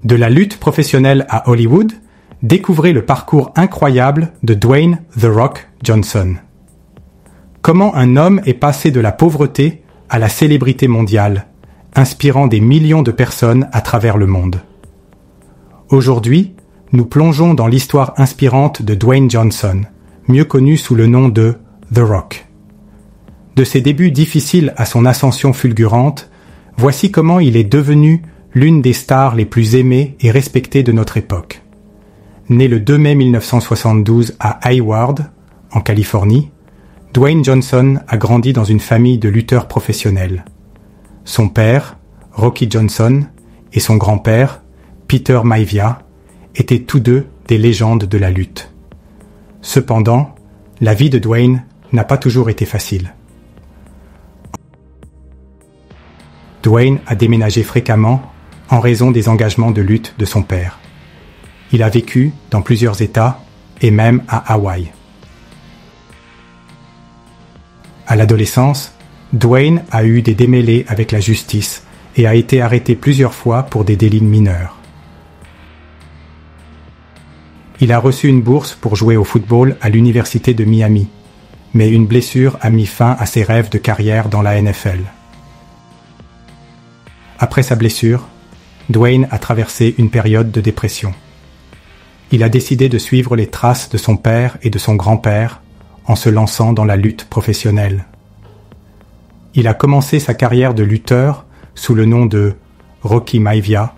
De la lutte professionnelle à Hollywood, découvrez le parcours incroyable de Dwayne The Rock Johnson. Comment un homme est passé de la pauvreté à la célébrité mondiale, inspirant des millions de personnes à travers le monde. Aujourd'hui, nous plongeons dans l'histoire inspirante de Dwayne Johnson, mieux connu sous le nom de The Rock. De ses débuts difficiles à son ascension fulgurante, voici comment il est devenu l'une des stars les plus aimées et respectées de notre époque. Né le 2 mai 1972 à Hayward, en Californie, Dwayne Johnson a grandi dans une famille de lutteurs professionnels. Son père, Rocky Johnson, et son grand-père, Peter Maivia, étaient tous deux des légendes de la lutte. Cependant, la vie de Dwayne n'a pas toujours été facile. Dwayne a déménagé fréquemment en raison des engagements de lutte de son père. Il a vécu dans plusieurs États et même à Hawaï. À l'adolescence, Dwayne a eu des démêlés avec la justice et a été arrêté plusieurs fois pour des délits mineurs. Il a reçu une bourse pour jouer au football à l'université de Miami, mais une blessure a mis fin à ses rêves de carrière dans la NFL. Après sa blessure, Dwayne a traversé une période de dépression. Il a décidé de suivre les traces de son père et de son grand-père en se lançant dans la lutte professionnelle. Il a commencé sa carrière de lutteur sous le nom de Rocky Maivia,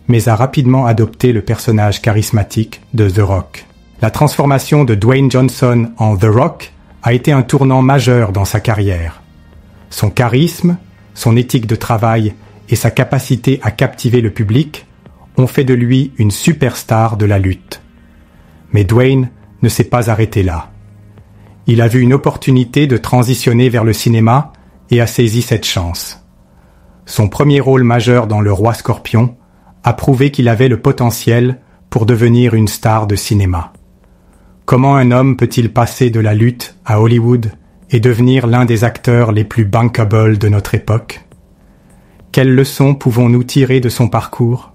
mais a rapidement adopté le personnage charismatique de The Rock. La transformation de Dwayne Johnson en The Rock a été un tournant majeur dans sa carrière. Son charisme, son éthique de travail et sa capacité à captiver le public ont fait de lui une superstar de la lutte. Mais Dwayne ne s'est pas arrêté là. Il a vu une opportunité de transitionner vers le cinéma et a saisi cette chance. Son premier rôle majeur dans Le Roi Scorpion a prouvé qu'il avait le potentiel pour devenir une star de cinéma. Comment un homme peut-il passer de la lutte à Hollywood et devenir l'un des acteurs les plus bankable de notre époque? Quelles leçons pouvons-nous tirer de son parcours?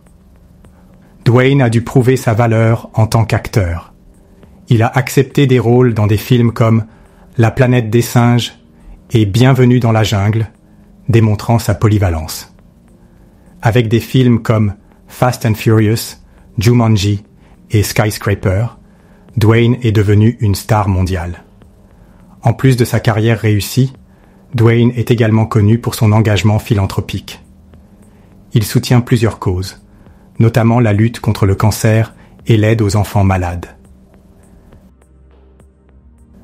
Dwayne a dû prouver sa valeur en tant qu'acteur. Il a accepté des rôles dans des films comme La planète des singes et Bienvenue dans la jungle, démontrant sa polyvalence. Avec des films comme Fast and Furious, Jumanji et Skyscraper, Dwayne est devenu une star mondiale. En plus de sa carrière réussie, Dwayne est également connu pour son engagement philanthropique. Il soutient plusieurs causes, notamment la lutte contre le cancer et l'aide aux enfants malades.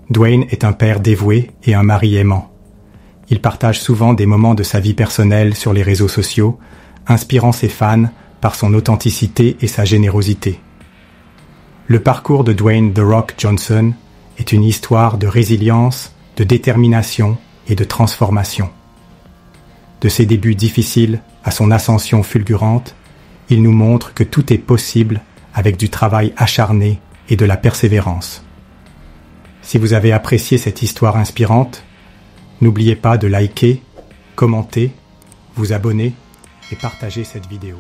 Dwayne est un père dévoué et un mari aimant. Il partage souvent des moments de sa vie personnelle sur les réseaux sociaux, inspirant ses fans par son authenticité et sa générosité. Le parcours de Dwayne The Rock Johnson est une histoire de résilience, de détermination et de transformation. De ses débuts difficiles à son ascension fulgurante, il nous montre que tout est possible avec du travail acharné et de la persévérance. Si vous avez apprécié cette histoire inspirante, n'oubliez pas de liker, commenter, vous abonner et partager cette vidéo.